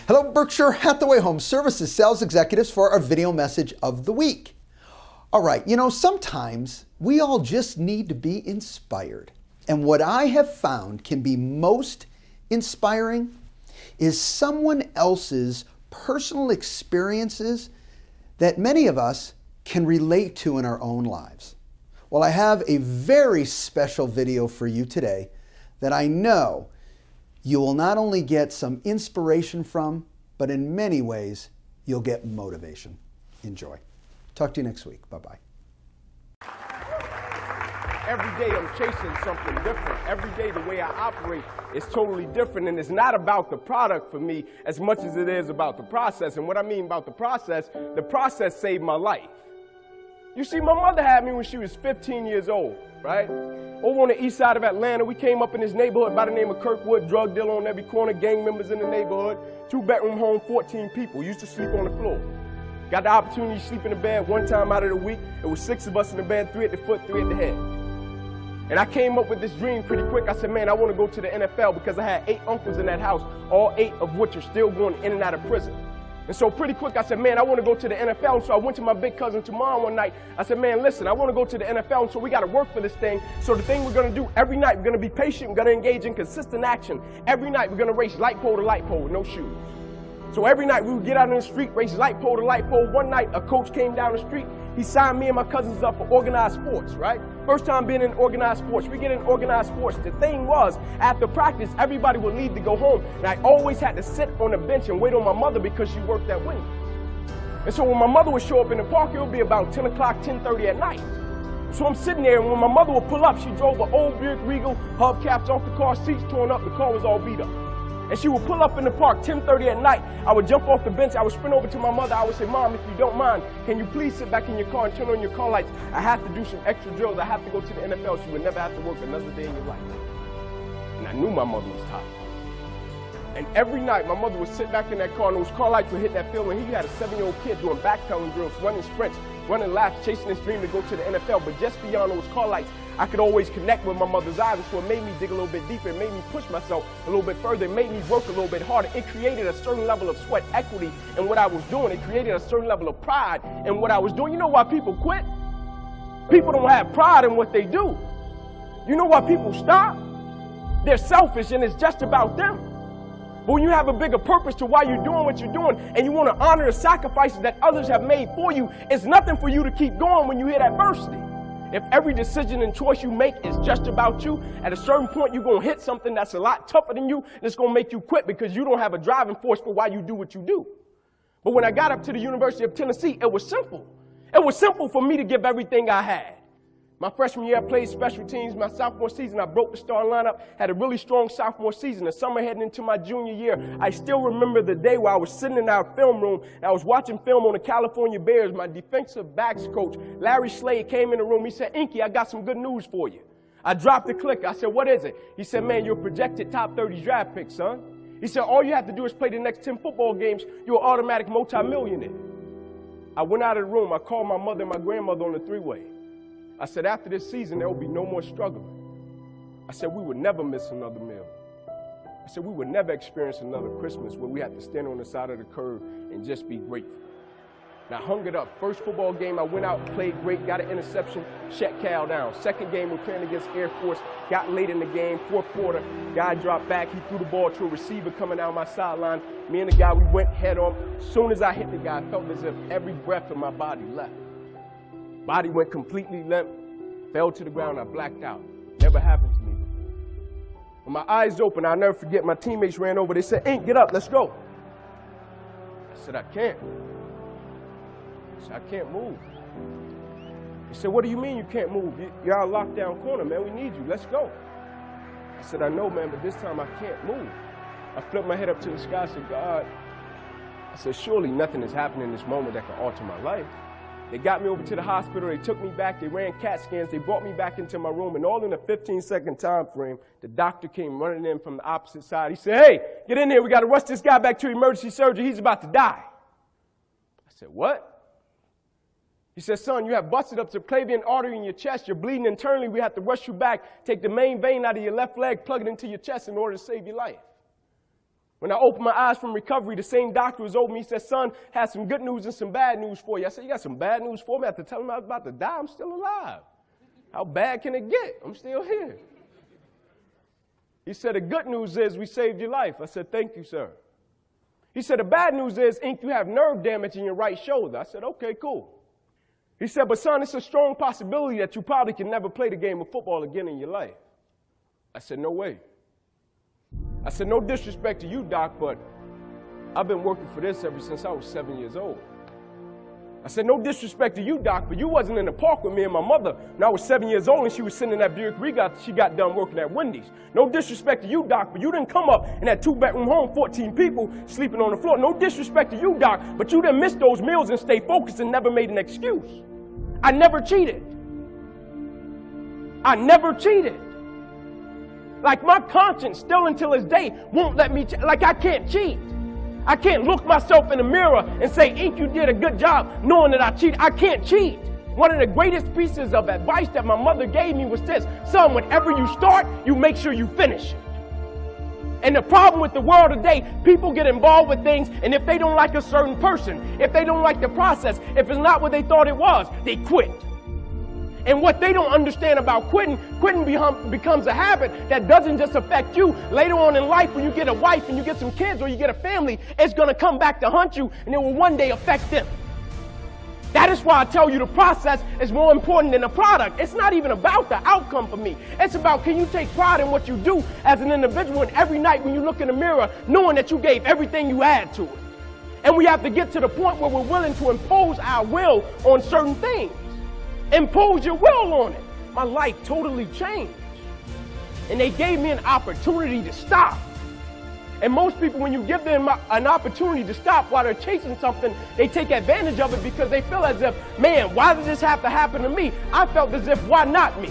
Hello, Berkshire Hathaway Home Services sales executives for our video message of the week. All right, sometimes we all just need to be inspired. And what I have found can be most inspiring is someone else's personal experiences that many of us can relate to in our own lives. Well, I have a very special video for you today that I know you will not only get some inspiration from, but in many ways, you'll get motivation. Enjoy. Talk to you next week. Bye-bye. Every day I'm chasing something different. Every day the way I operate is totally different, and it's not about the product for me as much as it is about the process. And what I mean about the process saved my life. You see, my mother had me when she was 15 years old, right? Over on the east side of Atlanta, we came up in this neighborhood by the name of Kirkwood, drug dealer on every corner, gang members in the neighborhood, 2-bedroom home, 14 people, used to sleep on the floor. Got the opportunity to sleep in the bed one time out of the week. It was 6 of us in the bed, 3 at the foot, 3 at the head. And I came up with this dream pretty quick. I said, man, I want to go to the NFL because I had 8 uncles in that house, all 8 of which are still going in and out of prison. And so pretty quick, I said, man, I want to go to the NFL. And so I went to my big cousin tomorrow one night. I said, man, listen, I want to go to the NFL. And so we got to work for this thing. So the thing we're going to do every night, we're going to be patient. We're going to engage in consistent action. Every night, we're going to race light pole to light pole with no shoes. So every night, we would get out on the street, race light pole to light pole. One night, a coach came down the street. He signed me and my cousins up for organized sports, right? First time being in organized sports. We get in organized sports. The thing was, after practice, everybody would leave to go home. And I always had to sit on the bench and wait on my mother because she worked at Wendy's. And so when my mother would show up in the park, it would be about 10 o'clock, 10:30 at night. So I'm sitting there, and when my mother would pull up, she drove an old Buick Regal, hubcaps off the car, seats torn up, the car was all beat up. And she would pull up in the park 10:30 at night. I would jump off the bench. I would sprint over to my mother. I would say, Mom, if you don't mind, can you please sit back in your car and turn on your car lights? I have to do some extra drills. I have to go to the NFL. She would never have to work another day in your life. And I knew my mother was tired. And every night, my mother would sit back in that car, and those car lights would hit that field. And he had a 7-year-old kid doing backpedaling drills, running sprints, running laps, chasing his dream to go to the NFL. But just beyond those car lights, I could always connect with my mother's eyes. So it made me dig a little bit deeper. It made me push myself a little bit further. It made me work a little bit harder. It created a certain level of sweat equity in what I was doing. It created a certain level of pride in what I was doing. You know why people quit? People don't have pride in what they do. You know why people stop? They're selfish, and it's just about them. But when you have a bigger purpose to why you're doing what you're doing, and you want to honor the sacrifices that others have made for you, it's nothing for you to keep going when you hit adversity. If every decision and choice you make is just about you, at a certain point you're going to hit something that's a lot tougher than you, and it's going to make you quit because you don't have a driving force for why you do what you do. But when I got up to the University of Tennessee, it was simple. It was simple for me to give everything I had. My freshman year, I played special teams. My sophomore season, I broke the starting lineup, had a really strong sophomore season. The summer heading into my junior year, I still remember the day where I was sitting in our film room, and I was watching film on the California Bears. My defensive backs coach, Larry Slade, came in the room. He said, Inky, I got some good news for you. I dropped the clicker. I said, what is it? He said, man, you're a projected top 30 draft pick, son. He said, all you have to do is play the next 10 football games. You're an automatic multimillionaire. I went out of the room. I called my mother and my grandmother on the three-way. I said, after this season, there will be no more struggling. I said, we would never miss another meal. I said, we would never experience another Christmas where we have to stand on the side of the curb and just be grateful. And I hung it up. First football game, I went out, played great, got an interception, shut Cal down. Second game, we're playing against Air Force, got late in the game, fourth quarter, guy dropped back, he threw the ball to a receiver coming down my sideline. Me and the guy, we went head on. As soon as I hit the guy, I felt as if every breath of my body left. Body went completely limp, fell to the ground, I blacked out. Never happened to me before. When my eyes opened, I'll never forget, my teammates ran over, they said, Ink, get up, let's go. I said, I can't. I said, I can't move. They said, what do you mean you can't move? You're our lockdown corner, man, we need you, let's go. I said, I know, man, but this time I can't move. I flipped my head up to the sky, I said, God, I said, surely nothing is happening in this moment that can alter my life. They got me over to the hospital, they took me back, they ran CAT scans, they brought me back into my room, and all in a 15-second time frame, the doctor came running in from the opposite side. He said, hey, get in here, we got to rush this guy back to emergency surgery, he's about to die. I said, what? He said, son, you have busted up subclavian artery in your chest, you're bleeding internally, we have to rush you back, take the main vein out of your left leg, plug it into your chest in order to save your life. When I opened my eyes from recovery, the same doctor was over me. He said, son, had some good news and some bad news for you. I said, you got some bad news for me? After telling him I was about to die, I'm still alive. How bad can it get? I'm still here. He said, the good news is we saved your life. I said, thank you, sir. He said, the bad news is, Ink, you have nerve damage in your right shoulder. I said, okay, cool. He said, but son, it's a strong possibility that you probably can never play the game of football again in your life. I said, no way. I said, no disrespect to you, Doc, but I've been working for this ever since I was 7 years old. I said, no disrespect to you, Doc, but you wasn't in the park with me and my mother when I was 7 years old and she was sitting in that Buick Regal. She got done working at Wendy's. No disrespect to you, Doc, but you didn't come up in that 2-bedroom home, 14 people sleeping on the floor. No disrespect to you, Doc, but you didn't miss those meals and stay focused and never made an excuse. I never cheated. I never cheated. Like my conscience still until this day won't let me, like I can't cheat. I can't look myself in the mirror and say, Ink, you did a good job knowing that I cheated. I can't cheat. One of the greatest pieces of advice that my mother gave me was this: son, whenever you start, you make sure you finish it. And the problem with the world today, people get involved with things, and if they don't like a certain person, if they don't like the process, if it's not what they thought it was, they quit. And what they don't understand about quitting becomes a habit that doesn't just affect you. Later on in life, when you get a wife and you get some kids or you get a family, it's going to come back to haunt you, and it will one day affect them. That is why I tell you the process is more important than the product. It's not even about the outcome for me. It's about, can you take pride in what you do as an individual, and every night when you look in the mirror, knowing that you gave everything you had to it. And we have to get to the point where we're willing to impose our will on certain things. Impose your will on it. My life totally changed. And they gave me an opportunity to stop. And most people, when you give them an opportunity to stop while they're chasing something, they take advantage of it because they feel as if, man, why did this have to happen to me? I felt as if, why not me?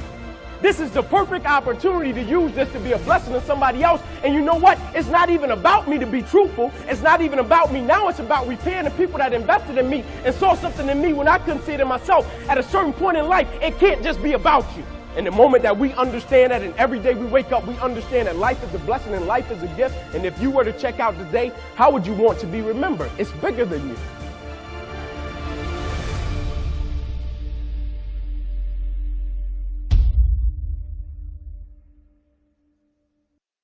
This is the perfect opportunity to use this to be a blessing to somebody else. And you know what? It's not even about me to be truthful. It's not even about me now. It's about repaying the people that invested in me and saw something in me when I couldn't see it in myself. At a certain point in life, it can't just be about you. And the moment that we understand that, and every day we wake up, we understand that life is a blessing and life is a gift. And if you were to check out today, how would you want to be remembered? It's bigger than you.